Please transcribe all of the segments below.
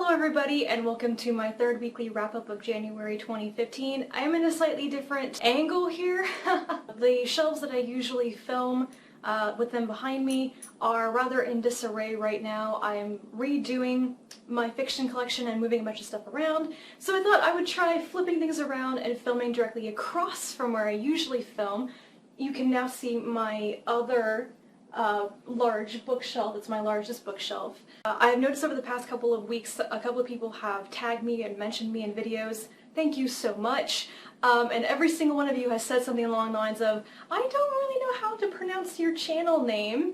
Hello everybody and welcome to my third weekly wrap-up of January 2015. I am in a slightly different angle here. The shelves that I usually film with them behind me are rather in disarray right now. I am redoing my fiction collection and moving a bunch of stuff around, so I thought I would try flipping things around and filming directly across from where I usually film. You can now see my other large bookshelf. It's my largest bookshelf. I've noticed over the past couple of weeks a couple of people have tagged me and mentioned me in videos. Thank you so much. And every single one of you has said something along the lines of, I don't really know how to pronounce your channel name.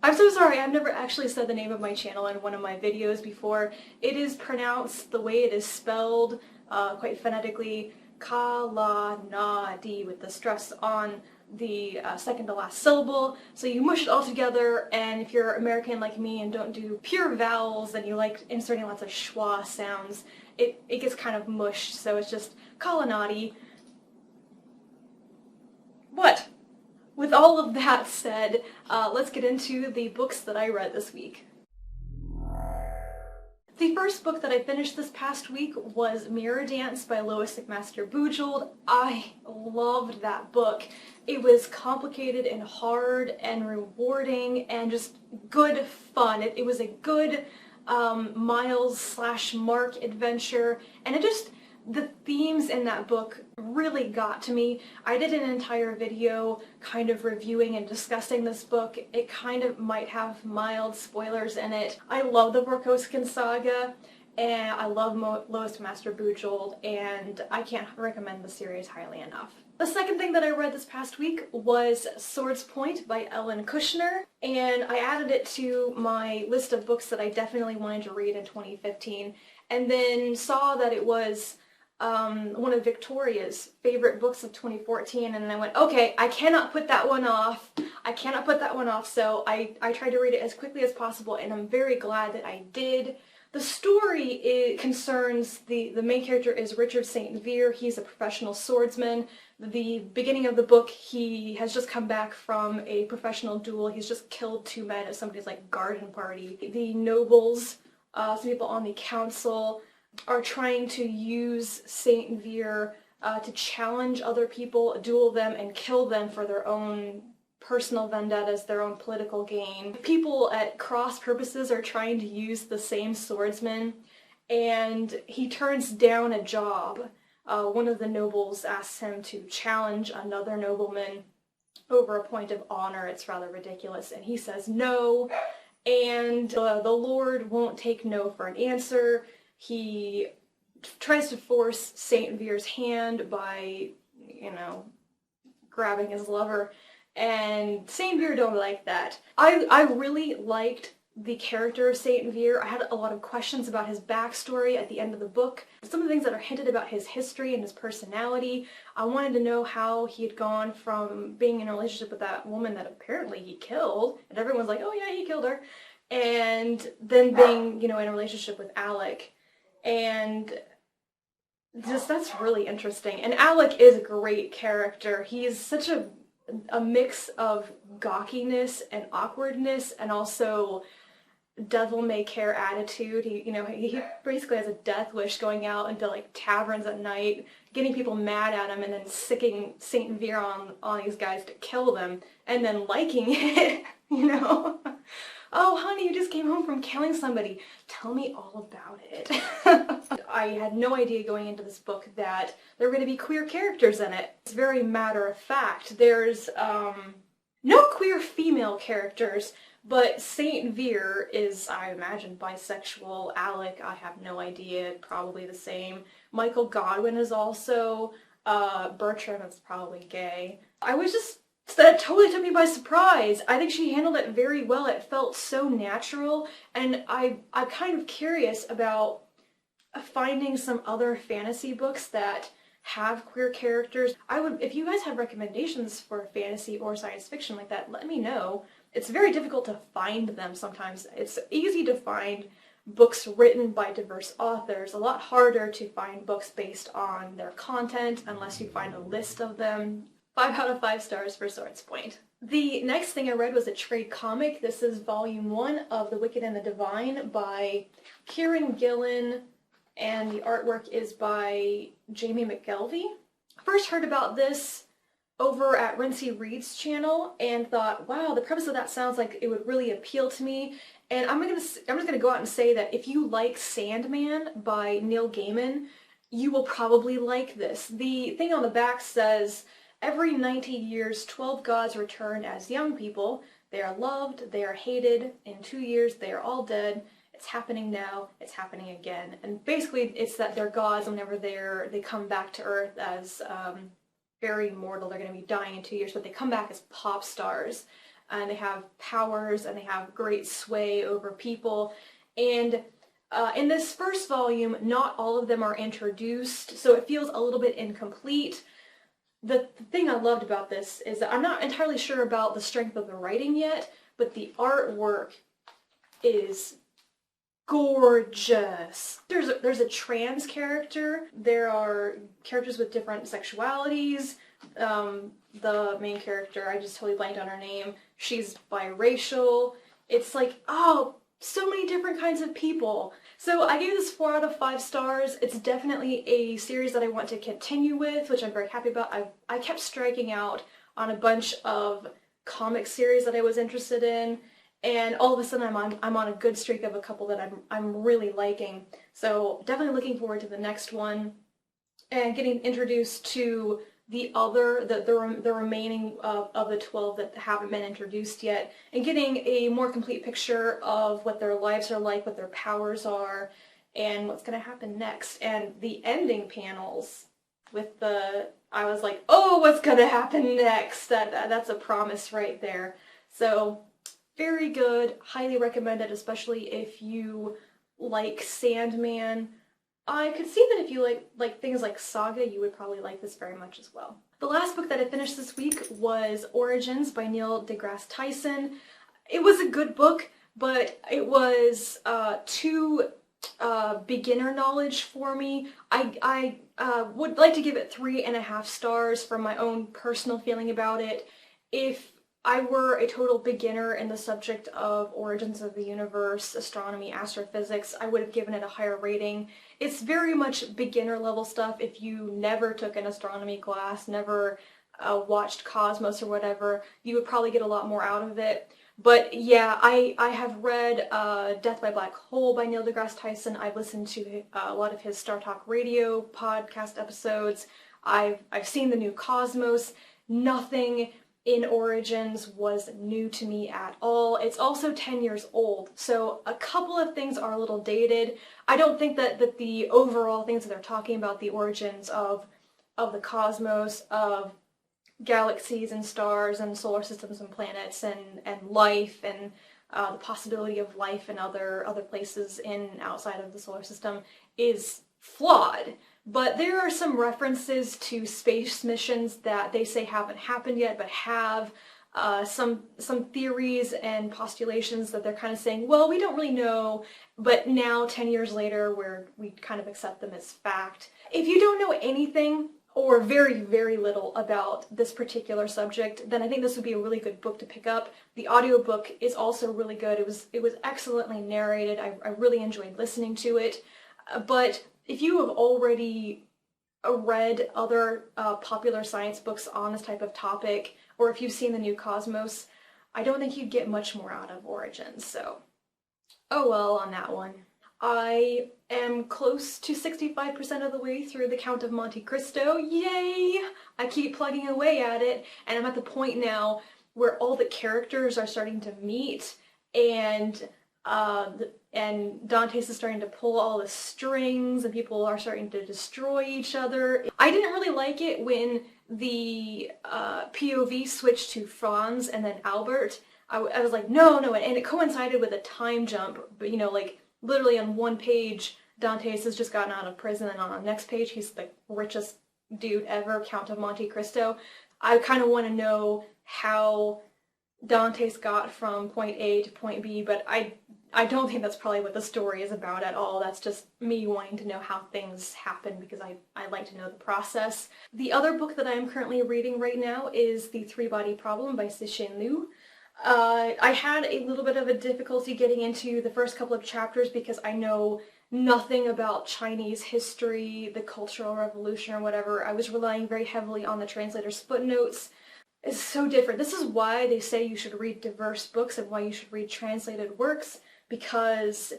I'm so sorry, I've never actually said the name of my channel in one of my videos before. It is pronounced the way it is spelled, quite phonetically, Ka-la-na-di, with the stress on the second to last syllable. So you mush it all together, and if you're American like me and don't do pure vowels and you like inserting lots of schwa sounds, it gets kind of mushed, so it's just Kalanati. What? With all of that said, let's get into the books that I read this week. The first book that I finished this past week was Mirror Dance by Lois McMaster-Bujold. I loved that book. It was complicated and hard and rewarding and just good fun. It was a good Miles/Mark adventure, and the themes in that book really got to me. I did an entire video kind of reviewing and discussing this book. It kind of might have mild spoilers in it. I love the Vorkoskin saga, and I love Lois McMaster-Bujold, and I can't recommend the series highly enough. The second thing that I read this past week was Swordspoint by Kushner, and I added it to my list of books that I definitely wanted to read in 2015, and then saw that it was one of Victoria's favorite books of 2014, and then I went, okay, I cannot put that one off. I cannot put that one off, so I tried to read it as quickly as possible, and I'm very glad that I did. The story concerns the main character is Richard St. Vere. He's a professional swordsman. The beginning of the book, he has just come back from a professional duel. He's just killed 2 men at somebody's garden party. The nobles, some people on the council, are trying to use St. Vere to challenge other people, duel them, and kill them for their own personal vendettas, their own political gain. People at cross purposes are trying to use the same swordsman, and he turns down a job. One of the nobles asks him to challenge another nobleman over a point of honor. It's rather ridiculous, and he says no, and the Lord won't take no for an answer. He tries to force St. Vere's hand by, grabbing his lover, and St. Vere don't like that. I really liked the character of St. Vere. I had a lot of questions about his backstory at the end of the book. Some of the things that are hinted about his history and his personality. I wanted to know how he had gone from being in a relationship with that woman that apparently he killed, and everyone's like, oh yeah, he killed her, and then being, in a relationship with Alec. And that's really interesting. And Alec is a great character. He's such a mix of gawkiness and awkwardness, and also devil-may-care attitude. He basically has a death wish, going out into taverns at night, getting people mad at him, and then sicking St. Vere on these guys to kill them, and then liking it, Oh, honey, you just came home from killing somebody. Tell me all about it. I had no idea going into this book that there were going to be queer characters in it. It's very matter of fact. There's no queer female characters, but St. Vere is, I imagine, bisexual. Alec, I have no idea, probably the same. Michael Godwin is also. Bertram is probably gay. That totally took me by surprise. I think she handled it very well. It felt so natural, and I'm kind of curious about finding some other fantasy books that have queer characters. If you guys have recommendations for fantasy or science fiction like that, let me know. It's very difficult to find them sometimes. It's easy to find books written by diverse authors, a lot harder to find books based on their content unless you find a list of them. 5 out of 5 stars for Swordspoint. The next thing I read was a trade comic. This is volume 1 of The Wicked and the Divine by Kieron, Gillen, and the artwork is by Jamie McGelvey. First heard about this over at Rincey Reed's channel and thought, wow, the premise of that sounds like it would really appeal to me. And I'm just gonna go out and say that if you like Sandman by Neil Gaiman, you will probably like this. The thing on the back says, every 90 years, 12 gods return as young people. They are loved, they are hated. In 2 years, they are all dead. It's happening now, it's happening again. And basically, it's that they're gods whenever they come back to Earth as very mortal. They're going to be dying in 2 years, but they come back as pop stars. And they have powers, and they have great sway over people. And in this first volume, not all of them are introduced, so it feels a little bit incomplete. The thing I loved about this is that I'm not entirely sure about the strength of the writing yet, but the artwork is gorgeous. There's a trans character. There are characters with different sexualities. The main character, I just totally blanked on her name. She's biracial. It's like, oh, so many different kinds of people. So I gave this 4 out of 5 stars. It's definitely a series that I want to continue with, which I'm very happy about. I kept striking out on a bunch of comic series that I was interested in, and all of a sudden I'm on a good streak of a couple that I'm really liking. So definitely looking forward to the next one and getting introduced to the remaining of the 12 that haven't been introduced yet, and getting a more complete picture of what their lives are like, what their powers are, and what's going to happen next. And the ending panels with I was like, oh, what's going to happen next? That's a promise right there. So very good, highly recommended, especially if you like Sandman. I could see that if you like things like Saga, you would probably like this very much as well. The last book that I finished this week was Origins by Neil deGrasse Tyson. It was a good book, but it was too beginner knowledge for me. I would like to give it 3.5 stars for my own personal feeling about it. If I were a total beginner in the subject of origins of the universe, astronomy, astrophysics, I would have given it a higher rating. It's very much beginner level stuff. If you never took an astronomy class, never watched Cosmos or whatever, you would probably get a lot more out of it. But yeah, I have read Death by Black Hole by Neil deGrasse Tyson. I've listened to a lot of his Star Talk Radio podcast episodes. I've seen the new Cosmos. Nothing in Origins was new to me at all. It's also 10 years old, so a couple of things are a little dated. I don't think that the overall things that they're talking about, the origins of the cosmos, of galaxies and stars and solar systems and planets and life and the possibility of life in other places outside of the solar system is flawed. But there are some references to space missions that they say haven't happened yet, but have some theories and postulations that they're kind of saying, well, we don't really know, but now 10 years later we kind of accept them as fact. If you don't know anything or very, very little about this particular subject, then I think this would be a really good book to pick up. The audiobook is also really good. It was excellently narrated. I really enjoyed listening to it. But if you have already read other popular science books on this type of topic, or if you've seen the new Cosmos, I don't think you'd get much more out of Origins, so oh well on that one. I am close to 65% of the way through the Count of Monte Cristo. Yay! I keep plugging away at it, and I'm at the point now where all the characters are starting to meet, and Dante's is starting to pull all the strings, and people are starting to destroy each other. I didn't really like it when the POV switched to Franz and then Albert. I was like, no, and it coincided with a time jump, but you know, like, literally on one page, Dante's has just gotten out of prison, and on the next page, he's the richest dude ever, Count of Monte Cristo. I kind of want to know how Dante's got from point A to point B, but I don't think that's probably what the story is about at all. That's just me wanting to know how things happen because I like to know the process. The other book that I am currently reading right now is The ThreeBody Problem by Cixin Liu. I had a little bit of a difficulty getting into the first couple of chapters because I know nothing about Chinese history, the Cultural Revolution or whatever. I was relying very heavily on the translator's footnotes. It's so different. This is why they say you should read diverse books and why you should read translated works, because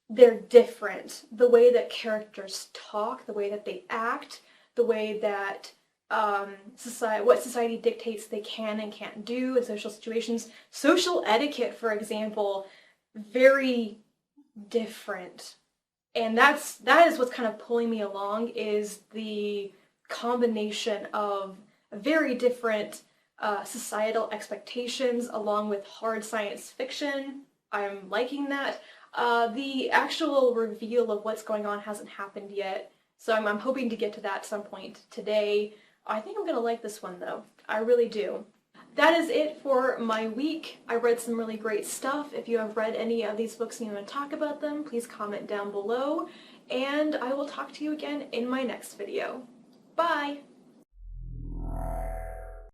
they're different. The way that characters talk, the way that they act, the way that what society dictates they can and can't do in social situations. Social etiquette, for example, very different. And that is what's kind of pulling me along, is the combination of very different societal expectations along with hard science fiction. I'm liking that. The actual reveal of what's going on hasn't happened yet, so I'm hoping to get to that at some point today. I think I'm gonna like this one though. I really do. That is it for my week. I read some really great stuff. If you have read any of these books and you want to talk about them, please comment down below, and I will talk to you again in my next video. Bye!